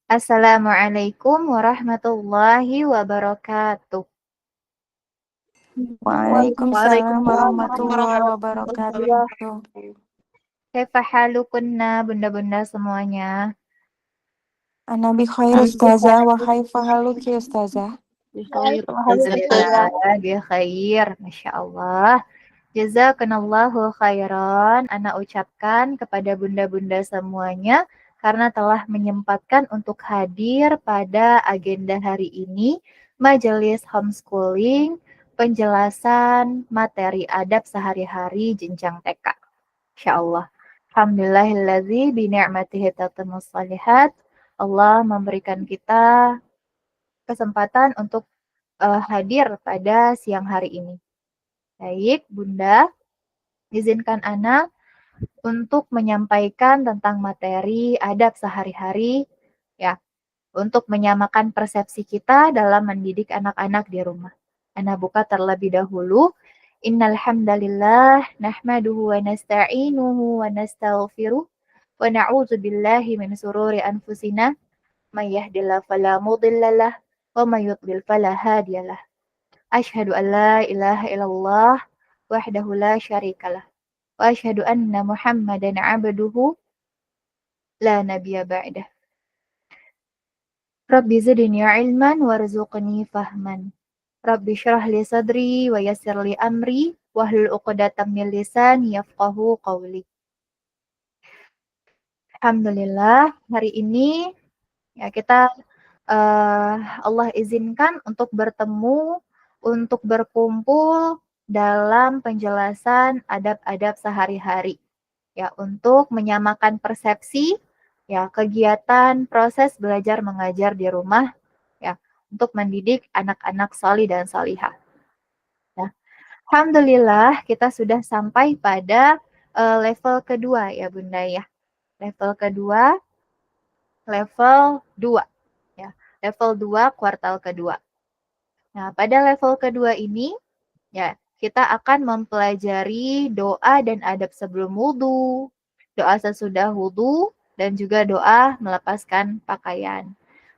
Assalamualaikum warahmatullahi wabarakatuh. Waalaikumsalam warahmatullahi wabarakatuh. Kaifa halukunna bunda-bunda semuanya? Ana bi khair ustazah wa kaifa haluki ustazah? Alhamdulillah, bi khair, Masya Allah. Jazakanallahu khairan. Ana ucapkan kepada bunda-bunda semuanya karena telah menyempatkan untuk hadir pada agenda hari ini, majelis homeschooling, penjelasan materi adab sehari-hari jenjang TK. Insya Allah. Alhamdulillahillazi bini'matihi tatimmus shalihat. Allah memberikan kita kesempatan untuk hadir pada siang hari ini. Baik, Bunda, izinkan Ana untuk menyampaikan tentang materi adab sehari-hari, ya, untuk menyamakan persepsi kita dalam mendidik anak-anak di rumah. Ana buka terlebih dahulu. Innal hamdalillah nahmaduhu wa nasta'inuhu wa nastaghfiruh wa na'udzu billahi min sururi anfusina may yahdihillahu fala mudhillalah wa may yudlil fala hadiyalah. Asyhadu an la ilaha illallah wahdahu la syarikalah wa asyhadu anna Muhammadan 'abduhu la nabiyya ba'dah. Rabbi zidni ilman warzuqni fahman. Rabbi syrah li sadri wa yassir li amri wahlul 'uqdatam min lisani yafqahu qawli. Alhamdulillah, hari ini ya kita Allah izinkan untuk bertemu, untuk berkumpul dalam penjelasan adab-adab sehari-hari. Ya, untuk menyamakan persepsi, ya, kegiatan proses belajar mengajar di rumah, ya, untuk mendidik anak-anak salih dan salihah. Ya. Alhamdulillah kita sudah sampai pada level kedua ya Bunda ya. Level kedua, level 2 ya. Level 2 kuartal kedua. Nah, pada level kedua ini ya, kita akan mempelajari doa dan adab sebelum wudhu, doa sesudah wudhu, dan juga doa melepaskan pakaian.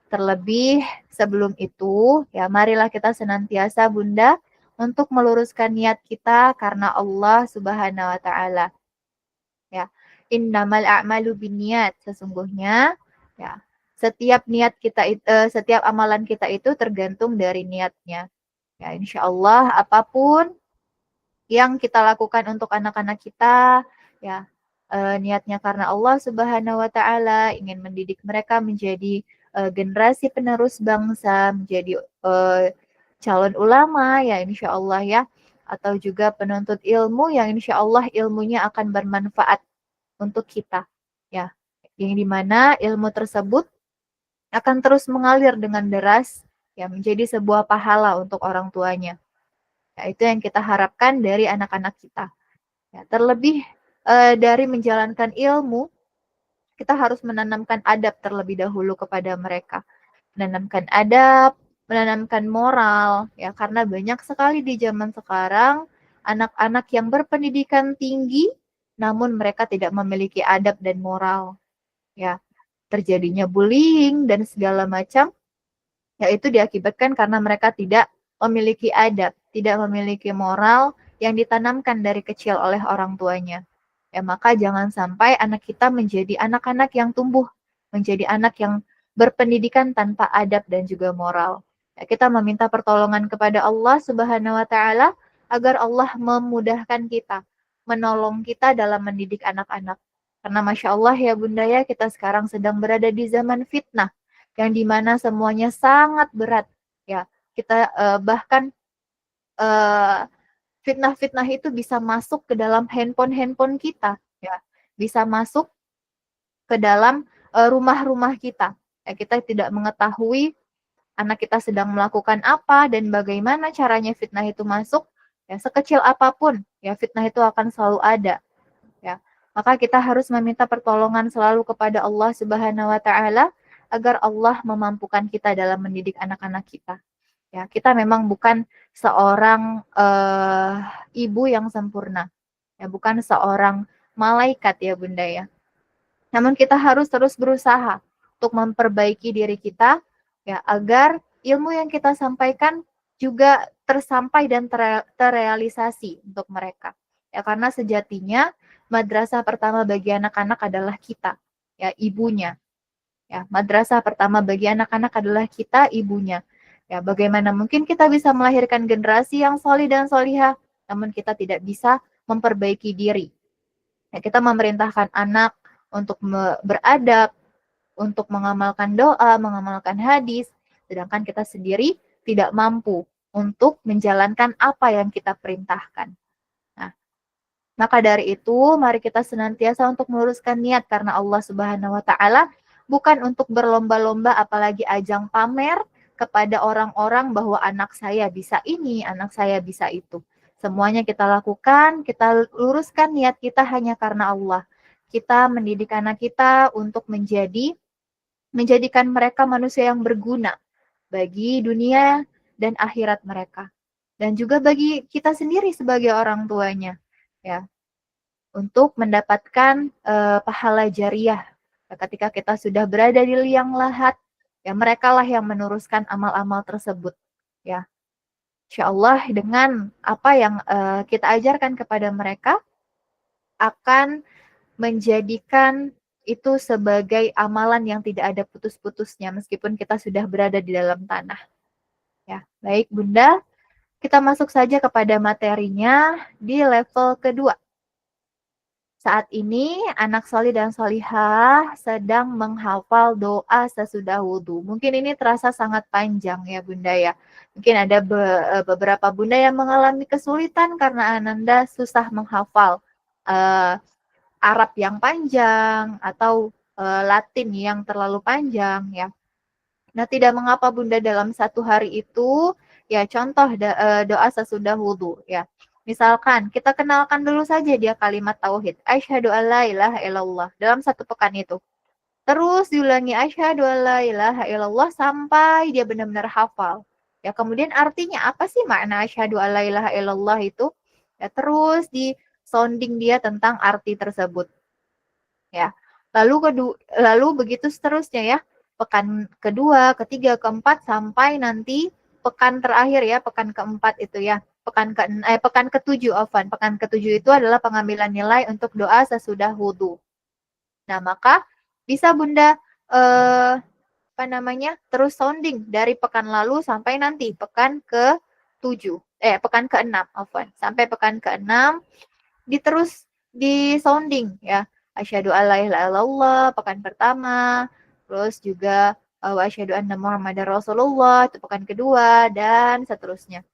Terlebih sebelum itu, ya marilah kita senantiasa Bunda untuk meluruskan niat kita karena Allah Subhanahu wa taala. Ya. Innamal a'malu binniyat. Sesungguhnya ya, setiap amalan kita itu tergantung dari niatnya. Ya, insya Allah apapun yang kita lakukan untuk anak-anak kita, ya niatnya karena Allah Subhanahu wa taala, ingin mendidik mereka menjadi generasi penerus bangsa, menjadi calon ulama ya insya Allah ya, atau juga penuntut ilmu yang insya Allah ilmunya akan bermanfaat untuk kita ya, yang dimana ilmu tersebut akan terus mengalir dengan deras ya, menjadi sebuah pahala untuk orang tuanya. Ya, itu yang kita harapkan dari anak-anak kita. Ya, terlebih dari menjalankan ilmu, kita harus menanamkan adab terlebih dahulu kepada mereka. Menanamkan adab, menanamkan moral, ya karena banyak sekali di zaman sekarang anak-anak yang berpendidikan tinggi, namun mereka tidak memiliki adab dan moral. Ya, terjadinya bullying dan segala macam, yaitu diakibatkan karena mereka tidak memiliki adab, tidak memiliki moral yang ditanamkan dari kecil oleh orang tuanya. Ya, maka jangan sampai anak kita menjadi anak-anak yang tumbuh, menjadi anak yang berpendidikan tanpa adab dan juga moral. Ya, kita meminta pertolongan kepada Allah Subhanahu wa taala agar Allah memudahkan kita, menolong kita dalam mendidik anak-anak. Karena Masya Allah ya Bunda ya, kita sekarang sedang berada di zaman fitnah yang dimana semuanya sangat berat ya, kita bahkan fitnah-fitnah itu bisa masuk ke dalam handphone kita ya, bisa masuk ke dalam rumah-rumah kita ya, kita tidak mengetahui anak kita sedang melakukan apa dan bagaimana caranya fitnah itu masuk ya, sekecil apapun ya fitnah itu akan selalu ada ya. Maka kita harus meminta pertolongan selalu kepada Allah Subhanahu wa taala agar Allah memampukan kita dalam mendidik anak-anak kita. Ya, kita memang bukan seorang ibu yang sempurna. Ya, bukan seorang malaikat ya Bunda ya. Namun kita harus terus berusaha untuk memperbaiki diri kita, ya, agar ilmu yang kita sampaikan juga tersampai dan terrealisasi untuk mereka. Ya, karena sejatinya madrasah pertama bagi anak-anak adalah kita, ya, ibunya. Ya, madrasah pertama bagi anak-anak adalah kita, ibunya. Ya, bagaimana mungkin kita bisa melahirkan generasi yang solih dan solihah, namun kita tidak bisa memperbaiki diri. Ya, kita memerintahkan anak untuk beradab, untuk mengamalkan doa, mengamalkan hadis, sedangkan kita sendiri tidak mampu untuk menjalankan apa yang kita perintahkan. Nah, maka dari itu, mari kita senantiasa untuk meluruskan niat karena Allah Subhanahu wa taala, bukan untuk berlomba-lomba apalagi ajang pamer kepada orang-orang bahwa anak saya bisa ini, anak saya bisa itu. Semuanya kita lakukan, kita luruskan niat kita hanya karena Allah. Kita mendidik anak kita untuk menjadikan mereka manusia yang berguna bagi dunia dan akhirat mereka. Dan juga bagi kita sendiri sebagai orang tuanya. Ya, untuk mendapatkan pahala jariah. Ketika kita sudah berada di liang lahat, ya merekalah yang meneruskan amal-amal tersebut. Ya, insya Allah dengan apa yang kita ajarkan kepada mereka akan menjadikan itu sebagai amalan yang tidak ada putus-putusnya meskipun kita sudah berada di dalam tanah. Ya, baik Bunda, kita masuk saja kepada materinya di level kedua. Saat ini anak solih dan solihah sedang menghafal doa sesudah wudhu. Mungkin ini terasa sangat panjang ya Bunda ya. Mungkin ada beberapa Bunda yang mengalami kesulitan karena Ananda susah menghafal Arab yang panjang atau Latin yang terlalu panjang ya. Nah, tidak mengapa Bunda dalam satu hari itu ya contoh doa sesudah wudhu ya. Misalkan kita kenalkan dulu saja dia kalimat tauhid. Asyhadu alla ilaha illallah dalam satu pekan itu. Terus diulangi asyhadu alla ilaha illallah sampai dia benar-benar hafal. Ya, kemudian artinya apa sih makna asyhadu alla ilaha illallah itu? Ya, terus di sounding dia tentang arti tersebut. Ya. Lalu begitu seterusnya ya. Pekan kedua, ketiga, keempat sampai nanti pekan terakhir ya, pekan keempat itu ya. Pekan ketujuh, Afwan. Pekan ketujuh itu adalah pengambilan nilai untuk doa sesudah wudhu. Nah, maka bisa Bunda terus sounding dari pekan lalu sampai nanti pekan pekan ke-6, Afwan. Sampai pekan ke-6 diterus di sounding ya. Asyhadu alla ilaha illallah pekan pertama, terus juga wa asyhadu anna Muhammadar Rasulullah itu pekan kedua dan seterusnya.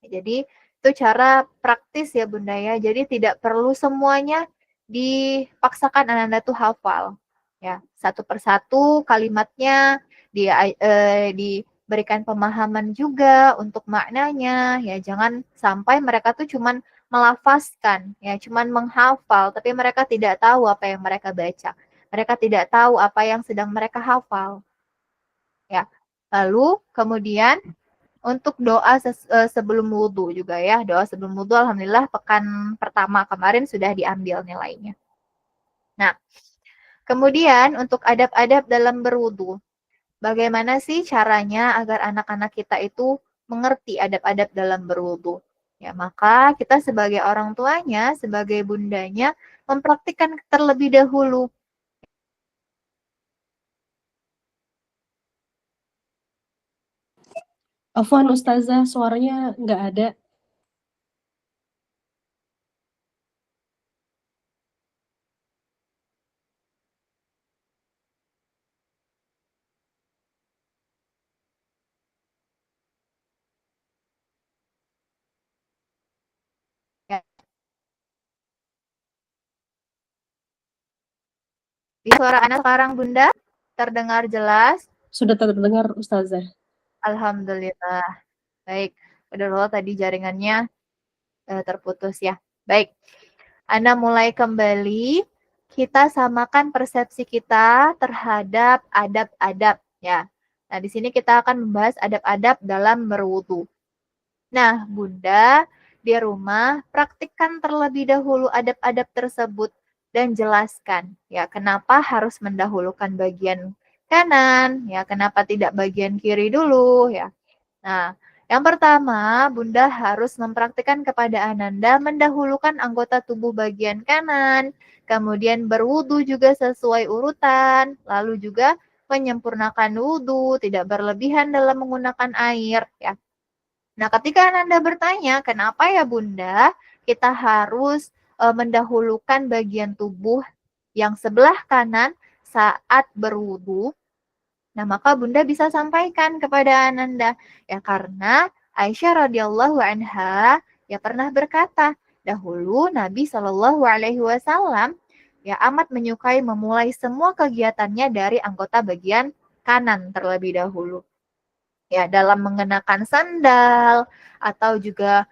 Jadi itu cara praktis ya Bunda ya. Jadi tidak perlu semuanya dipaksakan Ananda tuh hafal. Ya, satu persatu kalimatnya diberikan pemahaman juga untuk maknanya ya. Jangan sampai mereka tuh cuman melafazkan ya, cuman menghafal tapi mereka tidak tahu apa yang mereka baca. Mereka tidak tahu apa yang sedang mereka hafal. Ya. Lalu kemudian untuk doa sebelum wudhu juga ya. Doa sebelum wudhu alhamdulillah pekan pertama kemarin sudah diambil nilainya. Nah, kemudian untuk adab-adab dalam berwudhu. Bagaimana sih caranya agar anak-anak kita itu mengerti adab-adab dalam berwudhu? Ya, maka kita sebagai orang tuanya, sebagai bundanya, mempraktikkan terlebih dahulu. Afwan Ustazah, suaranya nggak ada. Ya. Di suara anak sekarang Bunda, terdengar jelas? Sudah terdengar Ustazah. Alhamdulillah. Baik. Padahal tadi jaringannya terputus ya. Baik. Anda mulai kembali. Kita samakan persepsi kita terhadap adab-adab ya. Nah, di sini kita akan membahas adab-adab dalam berwudu. Nah, Bunda di rumah praktikkan terlebih dahulu adab-adab tersebut dan jelaskan ya kenapa harus mendahulukan bagian kanan? Ya, kenapa tidak bagian kiri dulu ya? Nah, yang pertama, Bunda harus mempraktikkan kepada Ananda mendahulukan anggota tubuh bagian kanan, kemudian berwudu juga sesuai urutan, lalu juga menyempurnakan wudu, tidak berlebihan dalam menggunakan air ya. Nah, ketika Ananda bertanya, kenapa ya Bunda kita harus mendahulukan bagian tubuh yang sebelah kanan saat berwudu? Nah, maka Bunda bisa sampaikan kepada Ananda, ya karena Aisyah radhiyallahu anha ya pernah berkata, dahulu Nabi Shallallahu alaihi wasallam ya amat menyukai memulai semua kegiatannya dari anggota bagian kanan terlebih dahulu. Ya, dalam mengenakan sandal atau juga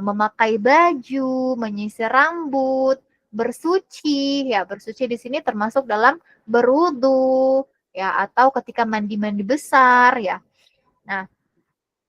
memakai baju, menyisir rambut, bersuci, ya bersuci di sini termasuk dalam berwudu, ya atau ketika mandi-mandi besar, ya. Nah,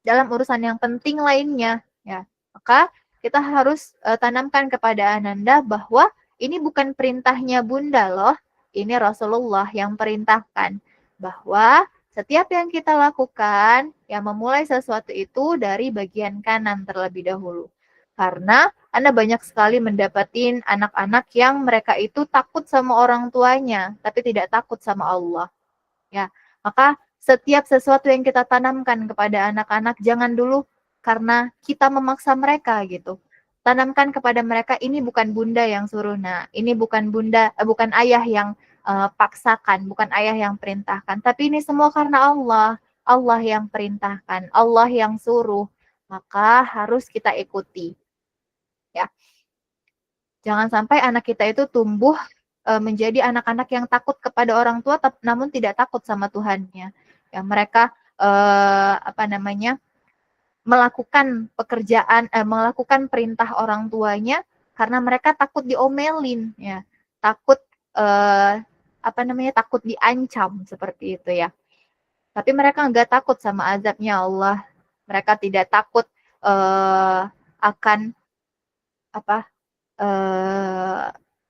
dalam urusan yang penting lainnya, ya maka kita harus tanamkan kepada Ananda bahwa ini bukan perintahnya Bunda loh, ini Rasulullah yang perintahkan bahwa setiap yang kita lakukan, ya memulai sesuatu itu dari bagian kanan terlebih dahulu. Karena Anda banyak sekali mendapatin anak-anak yang mereka itu takut sama orang tuanya, tapi tidak takut sama Allah. Ya, maka setiap sesuatu yang kita tanamkan kepada anak-anak, jangan dulu karena kita memaksa mereka gitu. Tanamkan kepada mereka, ini bukan Bunda yang suruh, nah ini bukan bukan ayah yang paksakan, bukan ayah yang perintahkan, tapi ini semua karena Allah. Allah yang perintahkan, Allah yang suruh, maka harus kita ikuti. Ya, jangan sampai anak kita itu tumbuh menjadi anak-anak yang takut kepada orang tua, namun tidak takut sama Tuhannya. Ya, mereka melakukan pekerjaan, melakukan perintah orang tuanya karena mereka takut diomelin, ya, takut takut diancam seperti itu ya. Tapi mereka nggak takut sama azabnya Allah. Mereka tidak takut akan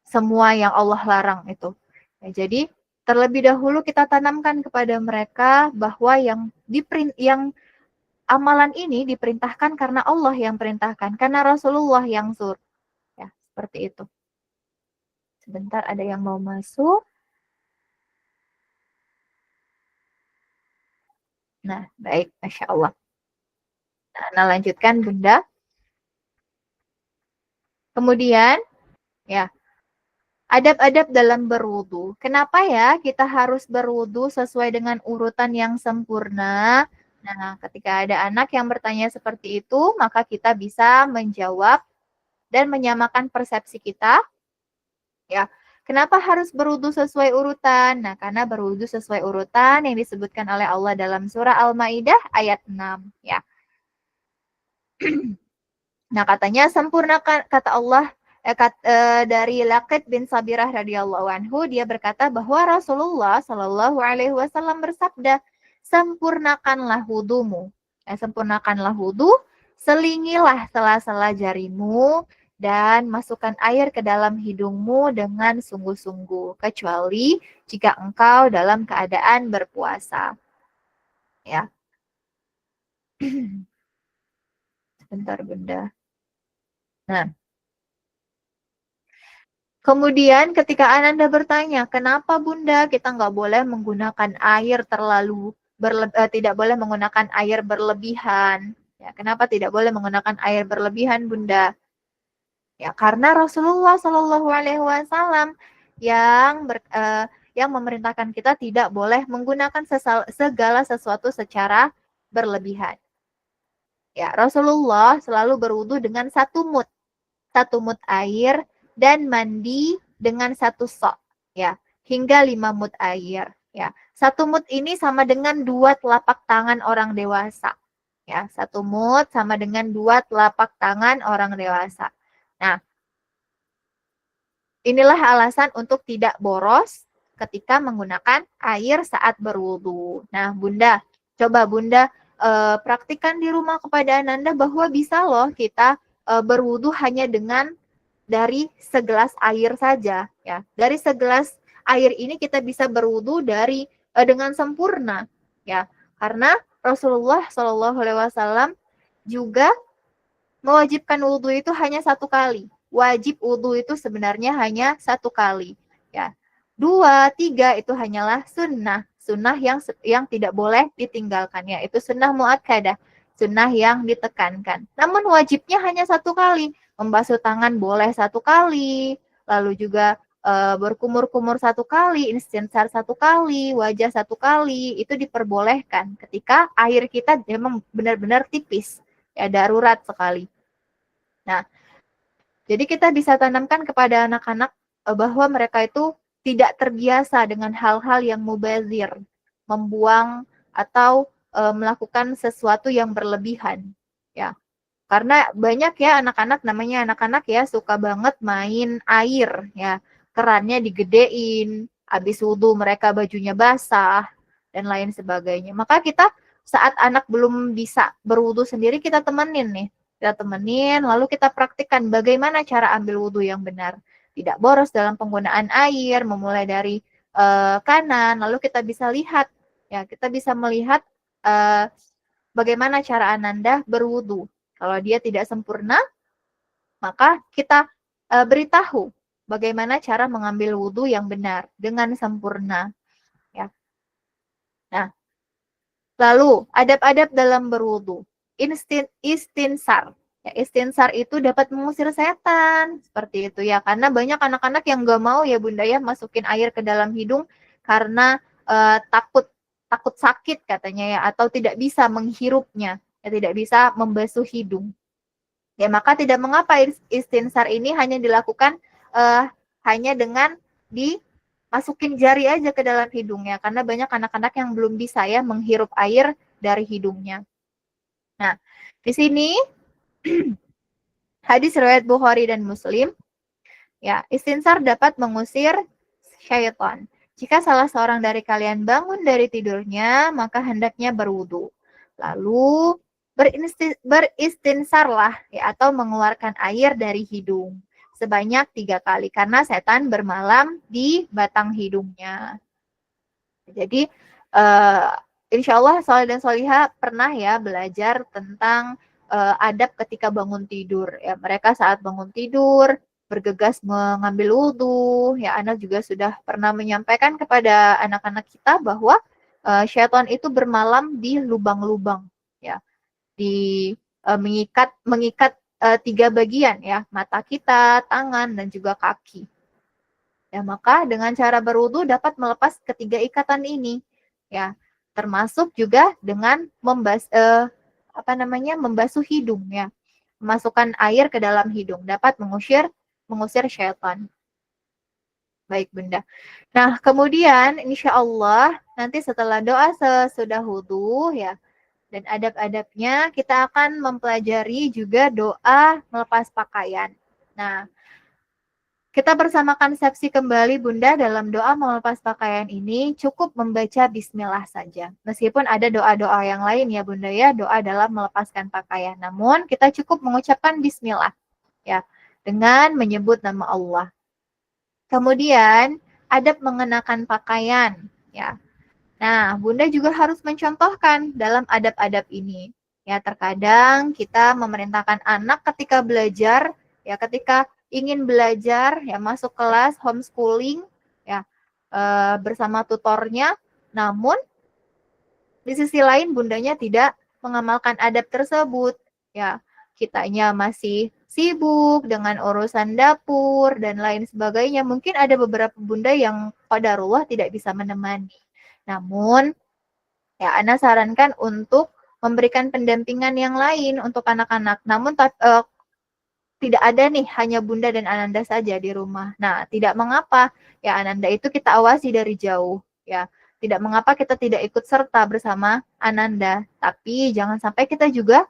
semua yang Allah larang itu. Ya, jadi terlebih dahulu kita tanamkan kepada mereka bahwa yang amalan ini diperintahkan karena Allah yang perintahkan, karena Rasulullah yang suruh. Ya, seperti itu. Sebentar, ada yang mau masuk. Nah, baik, Masya Allah. Nah, lanjutkan Bunda. Kemudian, ya, adab-adab dalam berwudu. Kenapa ya kita harus berwudu sesuai dengan urutan yang sempurna? Nah, ketika ada anak yang bertanya seperti itu, maka kita bisa menjawab dan menyamakan persepsi kita. Ya, kenapa harus berwudu sesuai urutan? Nah, karena berwudu sesuai urutan yang disebutkan oleh Allah dalam surah Al-Maidah ayat 6. Ya. Nah, katanya sempurnakan, kata Allah dari Laqit bin Sabirah radhiyallahu anhu, dia berkata bahwa Rasulullah Shallallahu alaihi wasallam bersabda, sempurnakanlah wudumu. Sempurnakanlah wudu, selingilah sela-sela jarimu dan masukkan air ke dalam hidungmu dengan sungguh-sungguh, kecuali jika engkau dalam keadaan berpuasa. Ya. Sebentar, Bunda. Nah, kemudian ketika Ananda bertanya, kenapa Bunda kita nggak boleh menggunakan air tidak boleh menggunakan air berlebihan? Ya, kenapa tidak boleh menggunakan air berlebihan, Bunda? Ya, karena Rasulullah Shallallahu Alaihi Wasallam yang memerintahkan kita tidak boleh menggunakan segala sesuatu secara berlebihan. Ya, Rasulullah selalu berwudu dengan satu mud air dan mandi dengan satu sok, ya, hingga 5 mud air, ya. 1 mud ini sama dengan 2 telapak tangan orang dewasa, ya. 1 mud sama dengan 2 telapak tangan orang dewasa. Nah, inilah alasan untuk tidak boros ketika menggunakan air saat berwudu. Nah, Bunda, coba Bunda praktikkan di rumah kepada Ananda bahwa bisa loh kita berwudu hanya dengan dari segelas air saja, ya. Dari segelas air ini kita bisa berwudu dari dengan sempurna, ya. Karena Rasulullah Shallallahu Alaihi Wasallam juga mewajibkan wudhu itu hanya satu kali. Wajib wudhu itu sebenarnya hanya satu kali, ya. 2, 3 itu hanyalah sunnah, sunnah yang tidak boleh ditinggalkan, ya. Itu sunnah muakkadah, sunnah yang ditekankan. Namun wajibnya hanya satu kali. Membasuh tangan boleh satu kali, lalu juga berkumur-kumur satu kali, istinsar satu kali, wajah satu kali, itu diperbolehkan ketika air kita memang benar-benar tipis, ya, darurat sekali. Nah, jadi kita bisa tanamkan kepada anak-anak bahwa mereka itu tidak terbiasa dengan hal-hal yang mubazir, membuang atau melakukan sesuatu yang berlebihan, ya. Karena banyak ya anak-anak, namanya anak-anak ya, suka banget main air, ya. Kerannya digedein, habis wudhu mereka bajunya basah, dan lain sebagainya. Maka kita saat anak belum bisa berwudhu sendiri, kita temenin nih. Kita temenin, lalu kita praktikkan bagaimana cara ambil wudhu yang benar. Tidak boros dalam penggunaan air, memulai dari kanan, lalu kita bisa lihat, ya, kita bisa melihat bagaimana cara Ananda berwudhu. Kalau dia tidak sempurna, maka kita beritahu bagaimana cara mengambil wudhu yang benar dengan sempurna. Ya. Nah, lalu adab-adab dalam berwudhu. Istinsar. Ya, istinsar itu dapat mengusir setan, seperti itu ya. Karena banyak anak-anak yang gak mau ya Bunda ya masukin air ke dalam hidung karena takut sakit katanya ya, atau tidak bisa menghirupnya, ya, tidak bisa membasuh hidung. Ya, maka tidak mengapa istinsar ini hanya dilakukan hanya dengan dimasukin jari aja ke dalam hidungnya, karena banyak anak-anak yang belum bisa ya menghirup air dari hidungnya. Nah, di sini hadis riwayat Bukhari dan Muslim, ya, istinsar dapat mengusir syaitan. Jika salah seorang dari kalian bangun dari tidurnya, maka hendaknya berwudu. Lalu beristinsarlah, ya, atau mengeluarkan air dari hidung sebanyak 3 kali, karena setan bermalam di batang hidungnya. Jadi insya Allah Sholeh dan Sholihah pernah ya belajar tentang adab ketika bangun tidur. Ya, mereka saat bangun tidur bergegas mengambil wudhu. Ya, Ana juga sudah pernah menyampaikan kepada anak-anak kita bahwa syaitan itu bermalam di lubang-lubang, ya, di mengikat 3 bagian, ya, mata kita, tangan, dan juga kaki. Ya, maka dengan cara berwudu dapat melepas ketiga ikatan ini, ya, termasuk juga dengan membasuh hidung, ya, memasukkan air ke dalam hidung dapat mengusir syaitan. Baik Bunda. Nah, kemudian insya Allah nanti setelah doa sesudah wudu, ya, dan adab-adabnya kita akan mempelajari juga doa melepas pakaian. Nah, kita bersamakan konsepsi kembali Bunda dalam doa melepas pakaian ini cukup membaca bismillah saja. Meskipun ada doa-doa yang lain ya Bunda ya, doa dalam melepaskan pakaian. Namun kita cukup mengucapkan bismillah, ya, dengan menyebut nama Allah. Kemudian adab mengenakan pakaian, ya. Nah, Bunda juga harus mencontohkan dalam adab-adab ini. Ya, terkadang kita memerintahkan anak ketika belajar, ya, ketika ingin belajar, ya, masuk kelas homeschooling, ya, bersama tutornya, namun di sisi lain bundanya tidak mengamalkan adab tersebut, ya, kitanya masih sibuk dengan urusan dapur dan lain sebagainya. Mungkin ada beberapa bunda yang qadarullah tidak bisa menemani. Namun, ya, Ana sarankan untuk memberikan pendampingan yang lain untuk anak-anak. Namun tidak ada nih hanya Bunda dan Ananda saja di rumah. Nah, tidak mengapa, ya, Ananda itu kita awasi dari jauh, ya. Tidak mengapa kita tidak ikut serta bersama Ananda, tapi jangan sampai kita juga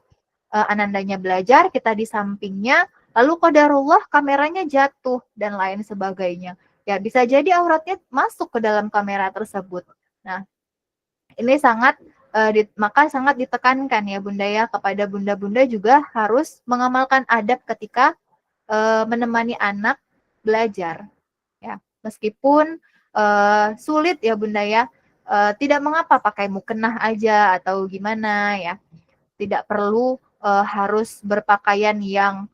Anandanya belajar, kita di sampingnya, lalu qadarullah kameranya jatuh dan lain sebagainya. Ya, bisa jadi auratnya masuk ke dalam kamera tersebut. Nah, ini maka sangat ditekankan ya Bunda ya, kepada bunda-bunda juga harus mengamalkan adab ketika menemani anak belajar, ya, meskipun sulit ya Bunda ya, tidak mengapa pakai mukena aja atau gimana ya. Tidak perlu harus berpakaian yang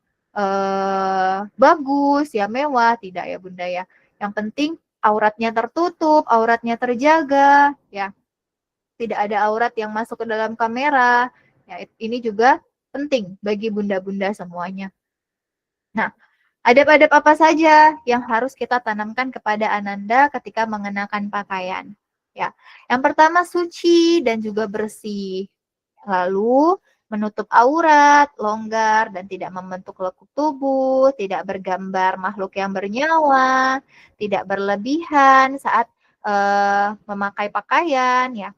bagus, ya mewah, tidak ya Bunda ya. Yang penting auratnya tertutup, auratnya terjaga, ya. Tidak ada aurat yang masuk ke dalam kamera. Ya, ini juga penting bagi bunda-bunda semuanya. Nah, adab-adab apa saja yang harus kita tanamkan kepada Ananda ketika mengenakan pakaian? Ya, yang pertama suci dan juga bersih. Lalu menutup aurat, longgar, dan tidak membentuk lekuk tubuh, tidak bergambar makhluk yang bernyawa, tidak berlebihan saat memakai pakaian, ya.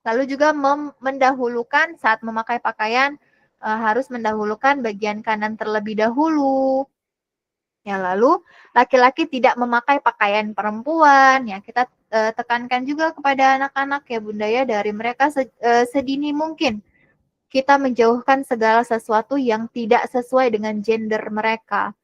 Lalu juga mendahulukan saat memakai pakaian harus mendahulukan bagian kanan terlebih dahulu. Ya, lalu laki-laki tidak memakai pakaian perempuan. Ya, kita tekankan juga kepada anak-anak ya Bunda ya, dari mereka sedini mungkin kita menjauhkan segala sesuatu yang tidak sesuai dengan gender mereka.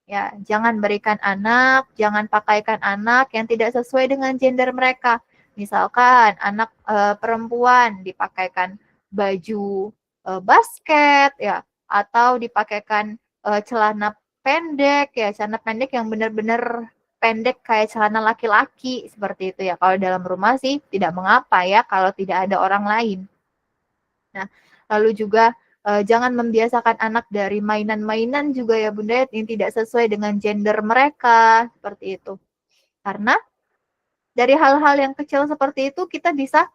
Ya, jangan berikan anak, jangan pakaikan anak yang tidak sesuai dengan gender mereka. Misalkan anak perempuan dipakaikan baju basket ya, atau dipakaikan celana pendek ya, celana pendek yang benar-benar pendek kayak celana laki-laki seperti itu ya. Kalau dalam rumah sih tidak mengapa ya kalau tidak ada orang lain. Nah, lalu juga jangan membiasakan anak dari mainan-mainan juga ya Bunda yang tidak sesuai dengan gender mereka seperti itu. Karena dari hal-hal yang kecil seperti itu kita bisa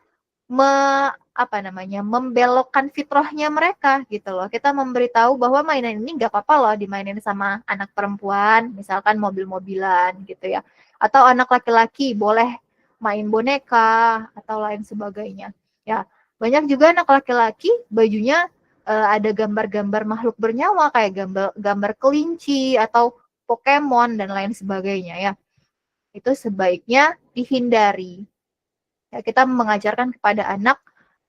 membelokkan fitrahnya mereka gitu loh. Kita memberitahu bahwa mainan ini nggak apa-apa loh dimainin sama anak perempuan, misalkan mobil-mobilan gitu ya. Atau anak laki-laki boleh main boneka atau lain sebagainya. Ya, banyak juga anak laki-laki bajunya ada gambar-gambar makhluk bernyawa kayak gambar kelinci atau Pokemon dan lain sebagainya ya. Itu sebaiknya dihindari. Ya, kita mengajarkan kepada anak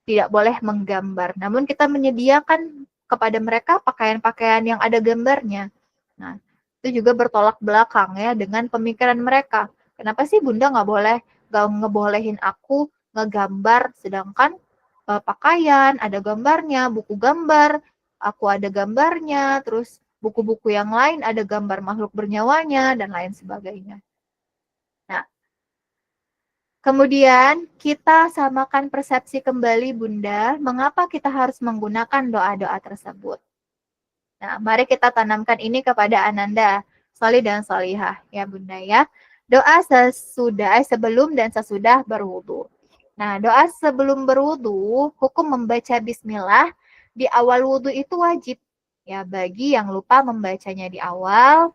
tidak boleh menggambar, namun kita menyediakan kepada mereka pakaian-pakaian yang ada gambarnya. Nah, itu juga bertolak belakang ya dengan pemikiran mereka. Kenapa sih Bunda nggak ngebolehin aku ngegambar, sedangkan pakaian ada gambarnya, buku gambar, aku ada gambarnya, terus buku-buku yang lain ada gambar makhluk bernyawa,nya dan lain sebagainya. Nah, kemudian kita samakan persepsi kembali Bunda, mengapa kita harus menggunakan doa-doa tersebut. Nah, mari kita tanamkan ini kepada Ananda, Solih dan Solihah ya Bunda ya. Doa sebelum dan sesudah berwudu. Nah, doa sebelum berwudu, hukum membaca bismillah di awal wudu itu wajib. Ya, bagi yang lupa membacanya di awal,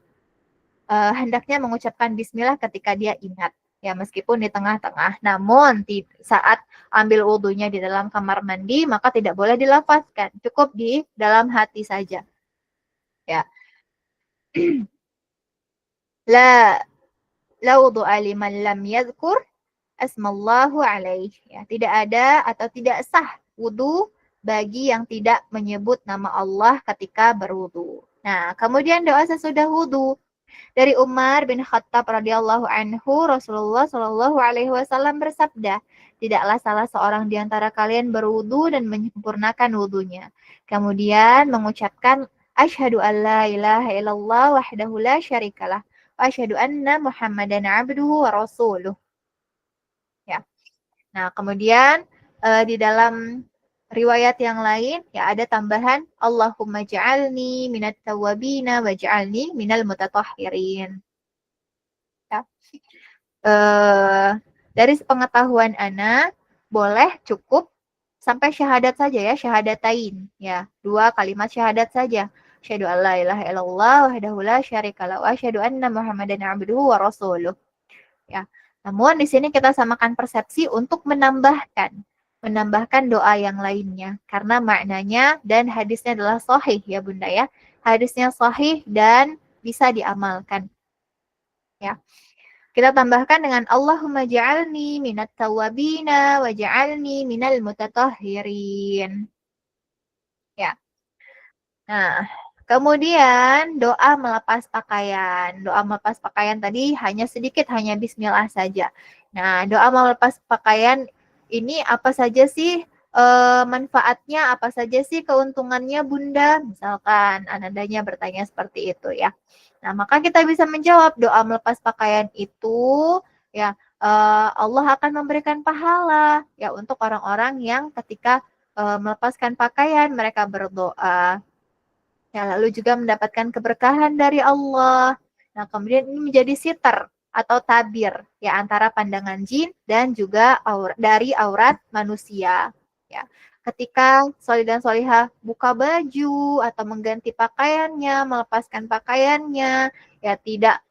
hendaknya mengucapkan bismillah ketika dia ingat. Ya, meskipun di tengah-tengah. Namun, saat ambil wudhunya di dalam kamar mandi, maka tidak boleh dilafazkan. Cukup di dalam hati saja. Ya. La wudu'a liman lam yadhkur asmallahu alaih. Ya, tidak ada atau tidak sah wudhu bagi yang tidak menyebut nama Allah ketika berwudhu. Nah, kemudian doa sesudah wudhu. Dari Umar bin Khattab radhiyallahu anhu, Rasulullah shallallahu alaihi wasallam bersabda, tidaklah salah seorang di antara kalian berwudu dan menyempurnakan wudunya. Kemudian mengucapkan asyhadu an la ilaha illallah wahdahu la syarikalah wa asyhadu anna Muhammadan abduhu wa rasuluh. Ya. Nah, kemudian di dalam riwayat yang lain ya ada tambahan Allahumma ja'alni minat tawwabina wa ja'alni minal mutatahhirin. Ya. Dari pengetahuan Ana boleh cukup sampai syahadat saja ya, syahadatain ya, 2 kalimat syahadat saja. Asyhadu an la ilaha illallah wahdahu la syarikalah wa asyhadu anna Muhammadan abduhu wa rasuluh. Ya. Namun di sini kita samakan persepsi untuk menambahkan doa yang lainnya karena maknanya dan hadisnya adalah sahih ya Bunda ya. Hadisnya sahih dan bisa diamalkan. Ya. Kita tambahkan dengan Allahumma ja'alni minat tawwabina wa ja'alni minal mutatahhirin. Ya. Nah, kemudian doa melepas pakaian. Doa melepas pakaian tadi hanya sedikit, hanya bismillah saja. Nah, doa melepas pakaian ini apa saja sih manfaatnya, apa saja sih keuntungannya Bunda? Misalkan anandanya bertanya seperti itu ya. Nah, maka kita bisa menjawab doa melepas pakaian itu ya Allah akan memberikan pahala ya untuk orang-orang yang ketika melepaskan pakaian mereka berdoa. Ya, lalu juga mendapatkan keberkahan dari Allah. Nah, kemudian ini menjadi sitar atau tabir ya antara pandangan jin dan juga dari aurat manusia. Ya, ketika solih dan solihah buka baju atau mengganti pakaiannya, melepaskan pakaiannya, ya tidak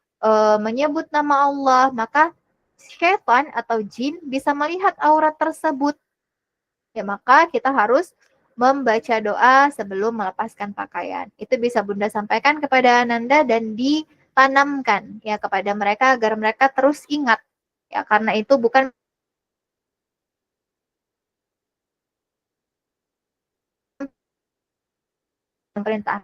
menyebut nama Allah, maka syaitan atau jin bisa melihat aurat tersebut. Ya, maka kita harus membaca doa sebelum melepaskan pakaian. Itu bisa Bunda sampaikan kepada Ananda dan ditanamkan ya kepada mereka agar mereka terus ingat. Ya, karena itu bukan perintah.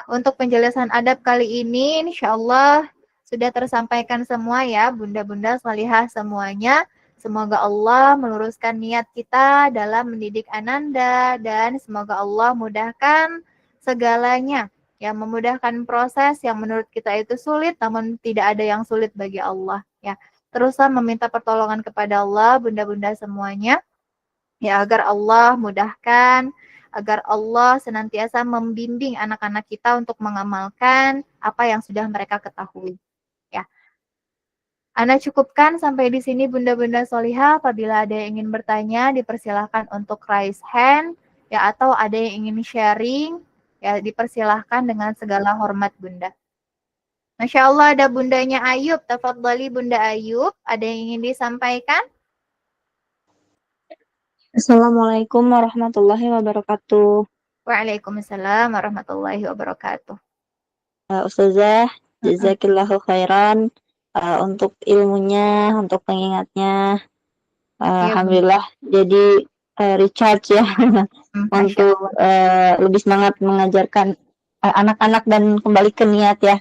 Untuk penjelasan adab kali ini, insya Allah sudah tersampaikan semua ya, bunda-bunda salihah semuanya. Semoga Allah meluruskan niat kita dalam mendidik Ananda dan semoga Allah mudahkan segalanya. Yang memudahkan proses yang menurut kita itu sulit, namun tidak ada yang sulit bagi Allah. Ya, teruslah meminta pertolongan kepada Allah, bunda-bunda semuanya, ya agar Allah mudahkan, agar Allah senantiasa membimbing anak-anak kita untuk mengamalkan apa yang sudah mereka ketahui. Ya, Ana cukupkan sampai di sini bunda-bunda solihah. Apabila ada yang ingin bertanya, dipersilahkan untuk raise hand, ya atau ada yang ingin sharing, ya dipersilahkan dengan segala hormat bunda. Masya Allah ada bundanya Ayub, tafadhali Bunda Ayub, ada yang ingin disampaikan? Assalamualaikum warahmatullahi wabarakatuh. Waalaikumsalam warahmatullahi wabarakatuh. Ustazah, jazakillahu khairan untuk ilmunya, untuk pengingatnya. Iya, Alhamdulillah, jadi recharge ya Masya untuk Allah. lebih semangat mengajarkan anak-anak dan kembali ke niat ya.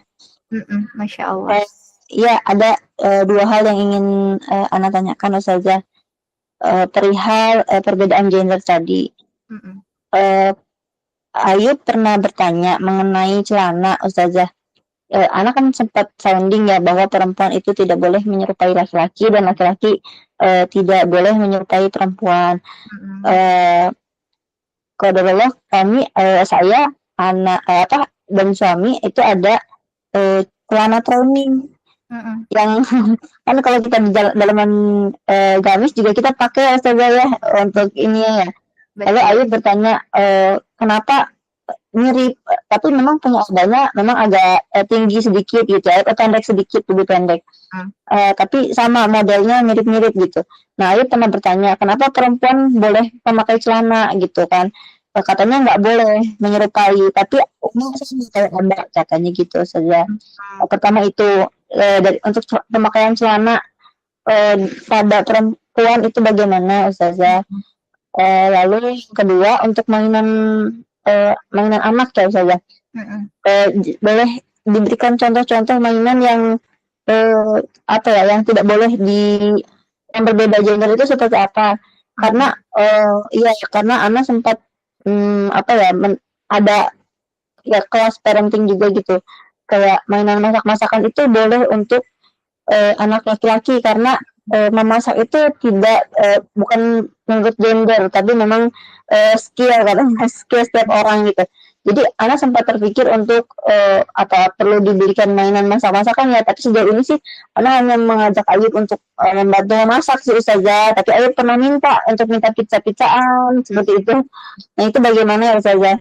Masya Allah. Iya, ada dua hal yang ingin Ana tanyakan Ustazah. Perihal perbedaan gender tadi. Ayub pernah bertanya mengenai celana, Ustazah. Anak kan sempat sounding ya bahwa perempuan itu tidak boleh menyerupai laki-laki dan laki-laki tidak boleh menyerupai perempuan. Qadarullah kami, saya, anak dan suami itu ada celana training yang kan kalau kita di dalaman gamis juga kita pakai Ustazah ya untuk ini ya. Lalu Ayub bertanya kenapa mirip, tapi memang penyampaiannya memang agak tinggi sedikit gitu ya, pendek sedikit, lebih pendek. Tapi sama modelnya mirip-mirip gitu. Nah, Ayub pernah bertanya, kenapa perempuan boleh memakai celana gitu kan? Katanya nggak boleh menyerupai, tapi kayak ada katanya gitu saja. Pertama itu untuk pemakaian celana pada perempuan itu bagaimana, Ustazah? Lalu yang kedua untuk mainan anak ya saja. Boleh diberikan contoh-contoh mainan yang yang tidak boleh yang berbeda gender itu seperti apa? Karena karena Ana sempat ada ya kelas parenting juga gitu. Kayak mainan masak-masakan itu boleh untuk anak laki-laki karena memasak itu tidak bukan menurut gender tapi memang skill katanya skill setiap orang gitu. Jadi Ana sempat terpikir untuk perlu diberikan mainan masak-masakan ya, tapi sejauh ini sih Ana hanya mengajak Ayub untuk membantu memasak sih Ustazah, tapi Ayub pernah minta pizza-pizzaan seperti itu. Nah itu bagaimana ya Ustazah?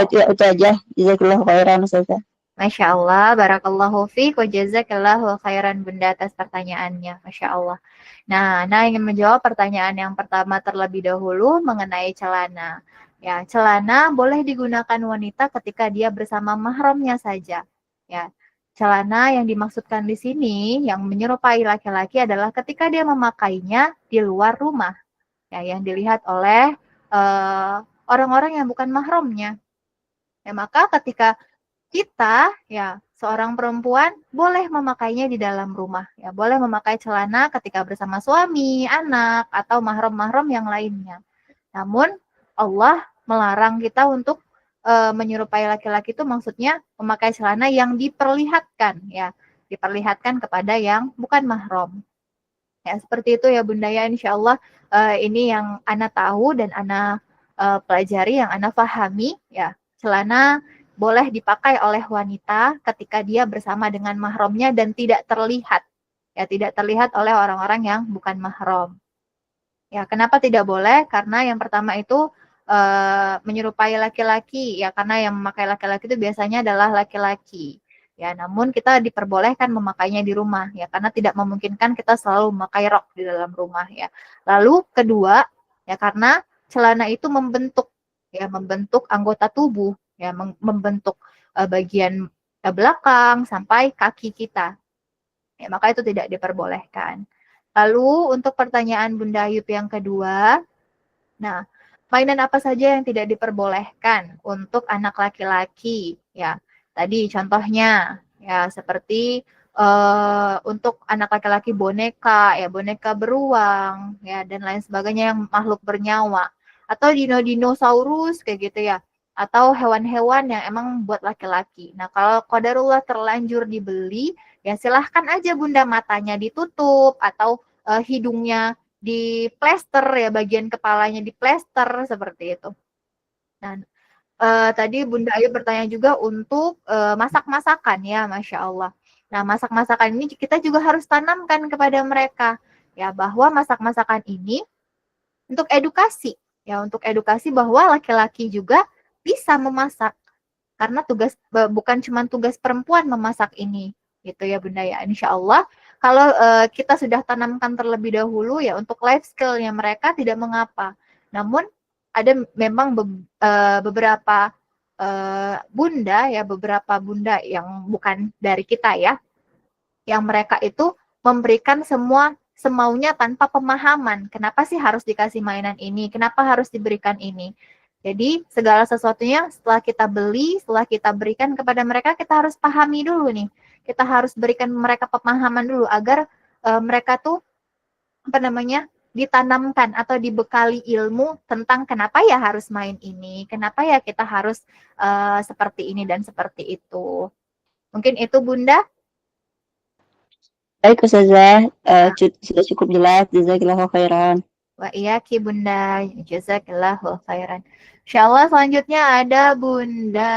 Itu aja. Jazakallahu khairan Ustazah. Masya Allah, barakallahu fiik wa jazakallahu khairan bunda atas pertanyaannya. Masya Allah. Nah, ingin menjawab pertanyaan yang pertama terlebih dahulu mengenai celana. Ya, celana boleh digunakan wanita ketika dia bersama mahramnya saja. Ya, celana yang dimaksudkan di sini yang menyerupai laki-laki adalah ketika dia memakainya di luar rumah. Ya, yang dilihat oleh orang-orang yang bukan mahramnya. Ya, maka ketika kita ya seorang perempuan boleh memakainya di dalam rumah, ya boleh memakai celana ketika bersama suami, anak, atau mahram-mahram yang lainnya. Namun Allah melarang kita untuk menyerupai laki-laki itu maksudnya memakai celana yang diperlihatkan, ya diperlihatkan kepada yang bukan mahram. Ya seperti itu ya Bunda ya, insya Allah ini yang Ana tahu dan Ana pelajari, yang Ana pahami ya. Celana boleh dipakai oleh wanita ketika dia bersama dengan mahramnya dan tidak terlihat, ya tidak terlihat oleh orang-orang yang bukan mahram. Ya kenapa tidak boleh? Karena yang pertama itu menyerupai laki-laki, ya karena yang memakai laki-laki itu biasanya adalah laki-laki. Ya, namun kita diperbolehkan memakainya di rumah ya karena tidak memungkinkan kita selalu memakai rok di dalam rumah ya. Lalu kedua, ya karena celana itu membentuk anggota tubuh ya, membentuk bagian belakang sampai kaki kita. Ya, maka itu tidak diperbolehkan. Lalu untuk pertanyaan Bunda Ayub yang kedua, nah, mainan apa saja yang tidak diperbolehkan untuk anak laki-laki? Ya, tadi contohnya ya seperti untuk anak laki-laki boneka, ya boneka beruang, ya dan lain sebagainya yang makhluk bernyawa, atau dinosaurus kayak gitu ya, atau hewan-hewan yang emang buat laki-laki. Nah, kalau qadarullah terlanjur dibeli, ya silahkan aja Bunda matanya ditutup atau hidungnya di plester ya, bagian kepalanya di plester seperti itu. Dan tadi Bunda Ayu bertanya juga untuk masak-masakan ya, Masya Allah. Nah, masak-masakan ini kita juga harus tanamkan kepada mereka ya bahwa masak-masakan ini untuk edukasi ya, untuk edukasi bahwa laki-laki juga bisa memasak karena bukan cuma tugas perempuan memasak ini gitu ya Bunda ya. Insya Allah kalau kita sudah tanamkan terlebih dahulu ya untuk life skill-nya mereka tidak mengapa. Namun ada memang beberapa beberapa bunda yang bukan dari kita ya, yang mereka itu memberikan semua semaunya tanpa pemahaman. Kenapa sih harus dikasih mainan ini? Kenapa harus diberikan ini? Jadi segala sesuatunya setelah kita beli, setelah kita berikan kepada mereka, kita harus pahami dulu nih. Kita harus berikan mereka pemahaman dulu agar mereka tuh ditanamkan atau dibekali ilmu tentang kenapa ya harus main ini, kenapa ya kita harus seperti ini dan seperti itu. Mungkin itu Bunda. Baik Ustazah, sudah cukup jelas. Jazakallahu khairan. Wa iyaki Bunda, jazakillahu khairan. Insyaallah selanjutnya ada Bunda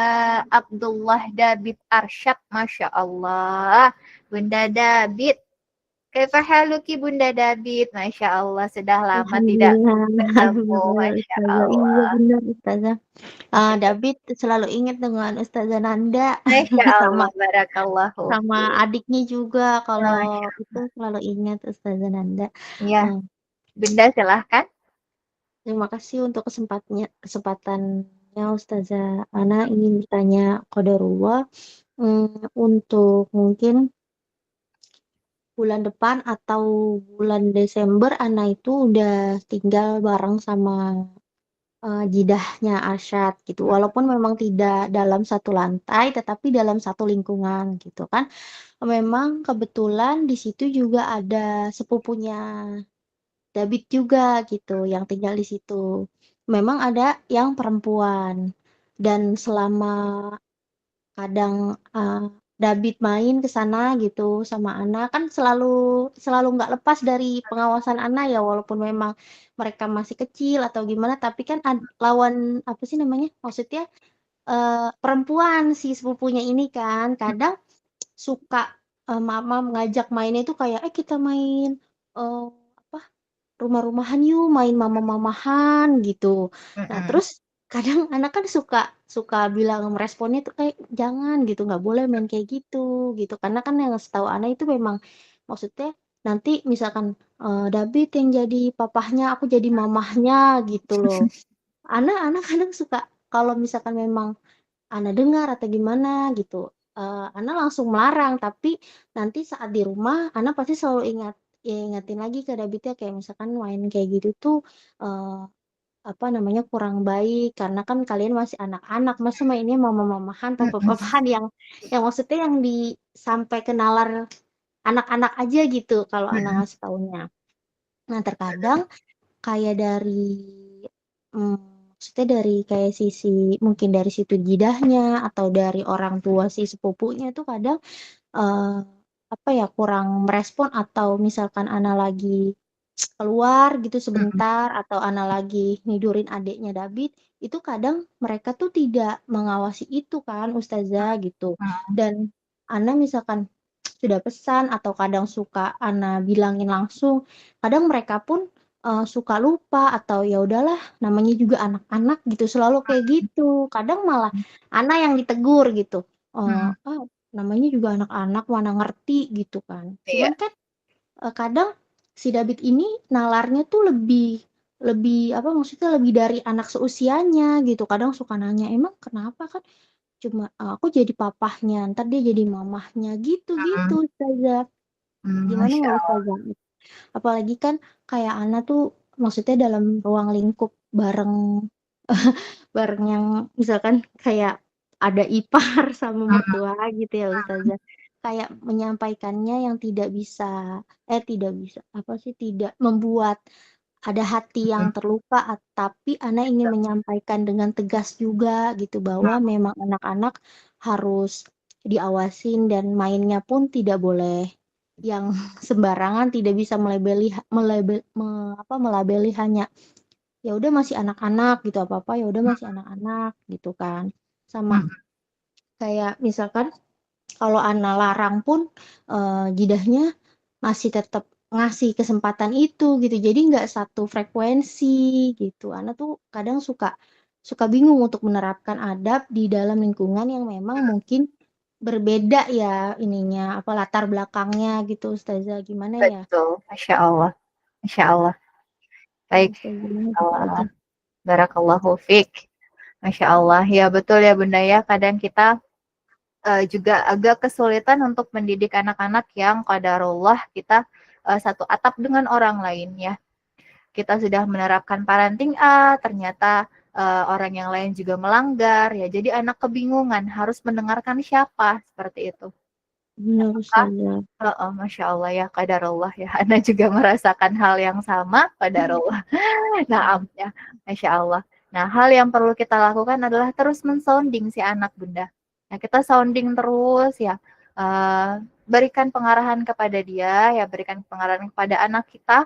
Abdullah Dabit Arsyad, Masya Allah. Bunda Dabit, kaifa haluki Bunda Dabit? Masya Allah, sudah lama tidak bertemu, Masya Ustazah. Iya Allah. benar Ustazah. David selalu ingat dengan Ustazah Nanda Masya sama Allah, barakallahu. adiknya juga kalau Masya. itu selalu ingat Ustazah Nanda. Iya, Bunda silahkan. Terima kasih untuk kesempatannya Ustazah. Ana ingin bertanya qadarullah untuk mungkin bulan depan atau bulan Desember Ana itu udah tinggal bareng sama jidahnya Arsyad gitu. Walaupun memang tidak dalam satu lantai, tetapi dalam satu lingkungan gitu kan. Memang kebetulan di situ juga ada sepupunya David juga gitu yang tinggal di situ. Memang ada yang perempuan dan selama kadang David main ke sana gitu sama Ana kan selalu nggak lepas dari pengawasan Ana ya walaupun memang mereka masih kecil atau gimana tapi kan lawan apa sih namanya maksudnya perempuan si sepupunya ini kan kadang suka mama mengajak mainnya itu kayak kita main apa rumah-rumahan yuk main mama-mamahan gitu. Nah terus kadang anak kan suka bilang responnya tuh kayak jangan gitu nggak boleh main kayak gitu karena kan yang setahu anak itu memang maksudnya nanti misalkan David yang jadi papahnya aku jadi mamahnya gitu loh anak-anak kadang suka kalau misalkan memang anak dengar atau gimana gitu anak langsung melarang tapi nanti saat di rumah anak pasti selalu ingatin lagi ke Davidnya kayak misalkan main kayak gitu tuh apa namanya, kurang baik karena kan kalian masih anak-anak, masa mainnya mama-mamahan, papa-papahan yang maksudnya yang sampai ke nalar anak-anak aja gitu kalau Ana ngasih taunya. Nah, terkadang kayak maksudnya dari kayak sisi mungkin dari situ jidahnya atau dari orang tua si sepupunya itu kadang eh, apa ya kurang merespon atau misalkan Ana lagi keluar gitu sebentar atau Ana lagi nidurin adiknya David itu kadang mereka tuh tidak mengawasi itu kan Ustazah gitu dan Ana misalkan sudah pesan atau kadang suka Ana bilangin langsung kadang mereka pun suka lupa atau ya udahlah namanya juga anak-anak gitu selalu kayak gitu kadang malah Ana yang ditegur gitu ah namanya juga anak-anak mana ngerti gitu kan Iya, cuman kan kadang si David ini nalarnya tuh lebih lebih apa maksudnya lebih dari anak seusianya gitu kadang suka nanya emang kenapa kan cuma aku jadi papahnya ntar dia jadi mamahnya gitu gitu Ustazah gimana Masya ya Allah. Ustazah apalagi kan kayak Ana tuh maksudnya dalam ruang lingkup bareng bareng yang misalkan kayak ada ipar sama mertua gitu ya Ustazah. Kayak menyampaikannya yang tidak bisa apa sih tidak membuat ada hati yang terluka tapi Ana ingin menyampaikan dengan tegas juga gitu bahwa memang anak-anak harus diawasin dan mainnya pun tidak boleh yang sembarangan tidak bisa melabeli hanya ya udah masih anak-anak gitu apa-apa ya udah masih anak-anak gitu kan sama kayak misalkan kalau Ana larang pun jidahnya masih tetap ngasih kesempatan itu gitu jadi nggak satu frekuensi gitu Ana tuh kadang suka suka bingung untuk menerapkan adab di dalam lingkungan yang memang mungkin berbeda ya ininya apa latar belakangnya gitu Ustazah gimana ya Betul, Masya Allah. Masya Allah. ya Baik, Ustazah gimana gitu aja Barakallahu fiik. Masya Allah. Ya betul ya Bunda ya. Kadang kita juga agak kesulitan untuk mendidik anak-anak yang qadarullah kita satu atap dengan orang lain ya. Kita sudah menerapkan parenting A, ternyata orang yang lain juga melanggar ya. Jadi anak kebingungan harus mendengarkan siapa seperti itu. benar Ustazah Heeh, Masya Allah ya, qadarullah ya. Anda juga merasakan hal yang sama, qadarullah. Naam ya, Masya Allah. Nah, hal yang perlu kita lakukan adalah terus mensounding si anak Bunda. Nah, kita sounding terus ya, berikan pengarahan kepada dia, ya berikan pengarahan kepada anak kita,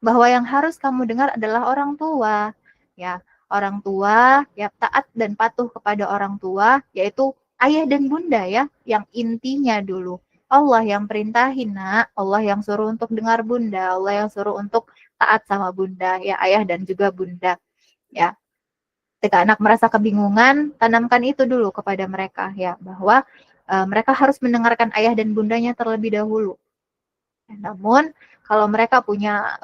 bahwa yang harus kamu dengar adalah orang tua. Ya, orang tua, ya taat dan patuh kepada orang tua, yaitu ayah dan bunda ya, yang intinya dulu. Allah yang perintahin nak, Allah yang suruh untuk dengar bunda, Allah yang suruh untuk taat sama bunda, ya ayah dan juga bunda. Ya, ketika anak merasa kebingungan, tanamkan itu dulu kepada mereka ya, bahwa mereka harus mendengarkan ayah dan bundanya terlebih dahulu. Namun kalau mereka punya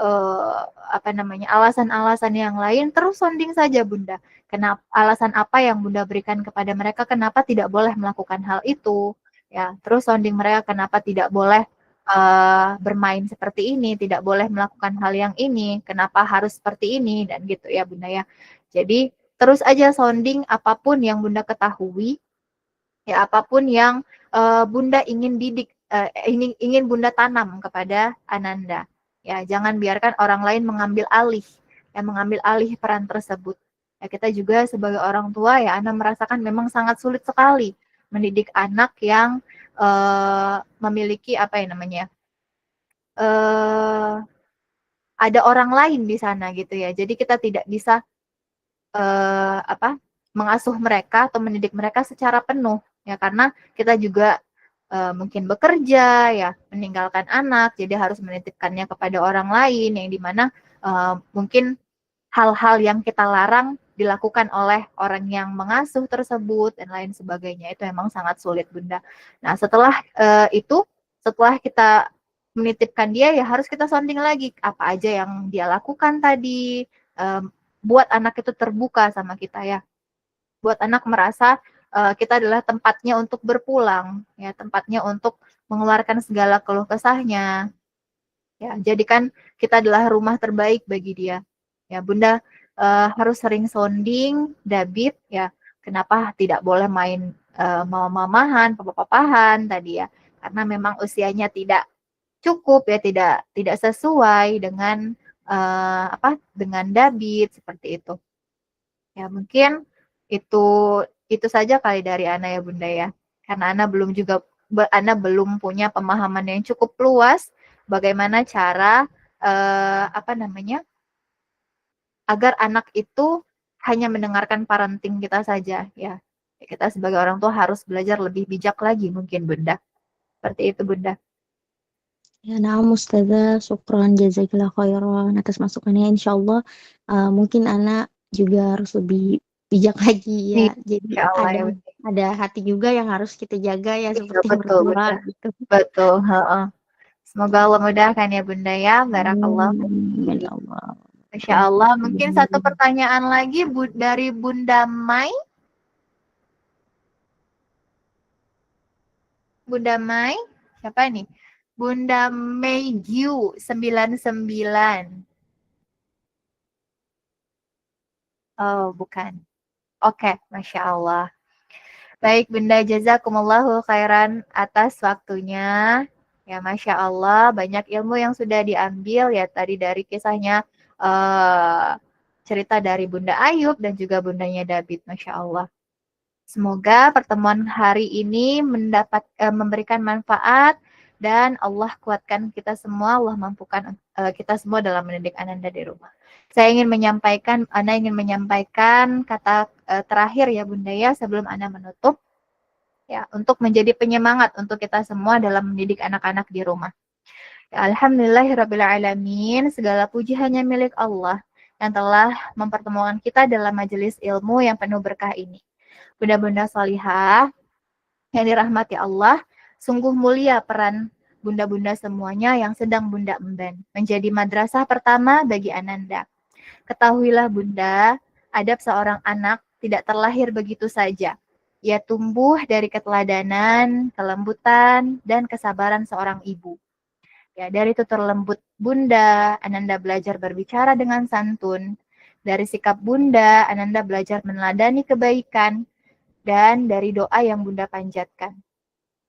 apa namanya alasan-alasan yang lain, terus sonding saja Bunda. Kenapa alasan apa yang Bunda berikan kepada mereka kenapa tidak boleh melakukan hal itu? Ya, terus sonding mereka kenapa tidak boleh bermain seperti ini, tidak boleh melakukan hal yang ini, kenapa harus seperti ini dan gitu ya Bunda ya. Jadi terus aja sounding apapun yang Bunda ketahui, ya apapun yang Bunda ingin didik, ingin Bunda tanam kepada Ananda. Ya, jangan biarkan orang lain mengambil alih, ya mengambil alih peran tersebut. Ya, kita juga sebagai orang tua ya, Anda merasakan memang sangat sulit sekali mendidik anak yang memiliki apa ya namanya, ada orang lain di sana gitu ya. Jadi kita tidak bisa apa mengasuh mereka atau mendidik mereka secara penuh ya karena kita juga mungkin bekerja ya meninggalkan anak jadi harus menitipkannya kepada orang lain yang dimana mungkin hal-hal yang kita larang dilakukan oleh orang yang mengasuh tersebut dan lain sebagainya itu memang sangat sulit Bunda. Nah setelah itu setelah kita menitipkan dia ya harus kita sounding lagi apa aja yang dia lakukan tadi buat anak itu terbuka sama kita ya. Buat anak merasa kita adalah tempatnya untuk berpulang, ya tempatnya untuk mengeluarkan segala keluh kesahnya. Ya, jadikan kita adalah rumah terbaik bagi dia. Ya, Bunda harus sering sounding, dabit ya. Kenapa tidak boleh main mama-mamahan, papa-papahan tadi ya? Karena memang usianya tidak cukup ya, tidak sesuai dengan dengan dabit seperti itu. Ya mungkin itu saja kali dari Ana ya Bunda ya. Karena Ana belum punya pemahaman yang cukup luas bagaimana cara agar anak itu hanya mendengarkan parenting kita saja ya. Kita sebagai orang tua harus belajar lebih bijak lagi mungkin Bunda. Seperti itu Bunda. Ya, nah, Ustazah, syukran jazakillah khairan atas masukannya. Insyaallah mungkin anak juga harus lebih bijak lagi ya. Jadi Insya Allah ya Bunda. ada hati juga yang harus kita jaga ya, Iya, seperti betul mertua Bunda. gitu. Betul, heeh. Semoga Allah mudahkan ya Bunda ya. Barakallah. Amin, ya Allah. Masya Allah. Mungkin satu pertanyaan lagi dari Bunda Mai. Bunda Mai, siapa nih? Bunda Meigyu 99. Oh, bukan. Oke, Masya Allah. Baik, Bunda, jazakumullahu khairan atas waktunya. Ya, Masya Allah, banyak ilmu yang sudah diambil ya tadi dari kisahnya cerita dari Bunda Ayub dan juga Bundanya David, Masya Allah. Semoga pertemuan hari ini memberikan manfaat dan Allah kuatkan kita semua, Allah mampukan kita semua dalam mendidik Ananda di rumah. Ana ingin menyampaikan kata terakhir ya Bunda ya sebelum Ana menutup ya untuk menjadi penyemangat untuk kita semua dalam mendidik anak-anak di rumah. Ya, Alhamdulillahirrabbilalamin, segala puji hanya milik Allah yang telah mempertemukan kita dalam majelis ilmu yang penuh berkah ini. Bunda-bunda salihah yang dirahmati Allah, sungguh mulia peran bunda-bunda semuanya yang sedang Bunda emban menjadi madrasah pertama bagi Ananda. Ketahuilah Bunda, adab seorang anak tidak terlahir begitu saja. Ia tumbuh dari keteladanan, kelembutan, dan kesabaran seorang ibu. Ya, dari tutur lembut Bunda, Ananda belajar berbicara dengan santun. Dari sikap Bunda, Ananda belajar meneladani kebaikan. Dan dari doa yang Bunda panjatkan.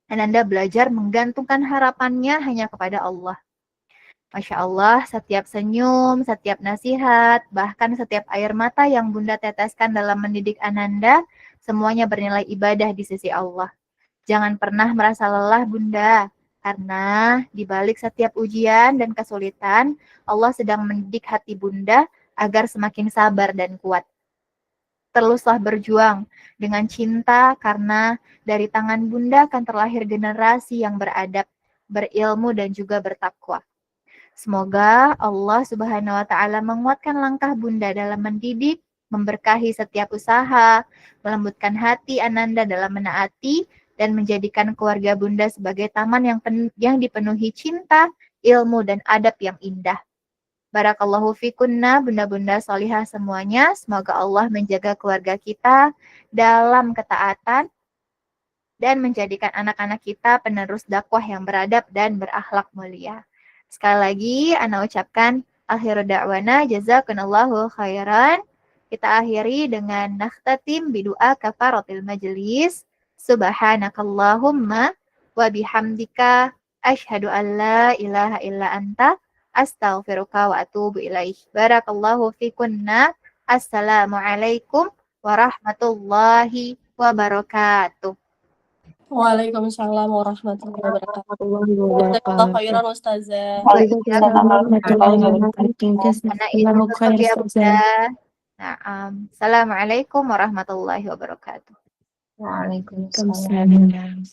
Ananda belajar menggantungkan harapannya hanya kepada Allah. Masya Allah, setiap senyum, setiap nasihat, bahkan setiap air mata yang Bunda teteskan dalam mendidik Ananda, semuanya bernilai ibadah di sisi Allah. Jangan pernah merasa lelah Bunda, karena di balik setiap ujian dan kesulitan, Allah sedang mendidik hati Bunda agar semakin sabar dan kuat. Teruslah berjuang dengan cinta karena dari tangan Bunda akan terlahir generasi yang beradab, berilmu dan juga bertakwa. Semoga Allah Subhanahu wa taala menguatkan langkah Bunda dalam mendidik, memberkahi setiap usaha, melembutkan hati Ananda dalam menaati dan menjadikan keluarga Bunda sebagai taman yang dipenuhi cinta, ilmu dan adab yang indah. Barakallahu fikunna bunda-bunda solihah semuanya. Semoga Allah menjaga keluarga kita dalam ketaatan dan menjadikan anak-anak kita penerus dakwah yang beradab dan berakhlak mulia. Sekali lagi, ana ucapkan akhiru da'wana jazakunallahu khairan. Kita akhiri dengan nakhtatim bidu'a kafaratil majlis. Subhanakallahumma wa bihamdika asyhadu an la ilaha illa anta astaghfiruka wa atubu ilaih. Barakallahu fikunna. Assalamualaikum warahmatullahi wabarakatuh. Waalaikumsalam warahmatullahi wabarakatuh. Warahmatullahi Jazakallah wabarakatuh. khairan Ustazah. Waalaikumsalam warahmatullahi wabarakatuh. Karena itu tutup ya Bunda. Nah, Assalamualaikum warahmatullahi wabarakatuh. Waalaikumsalam.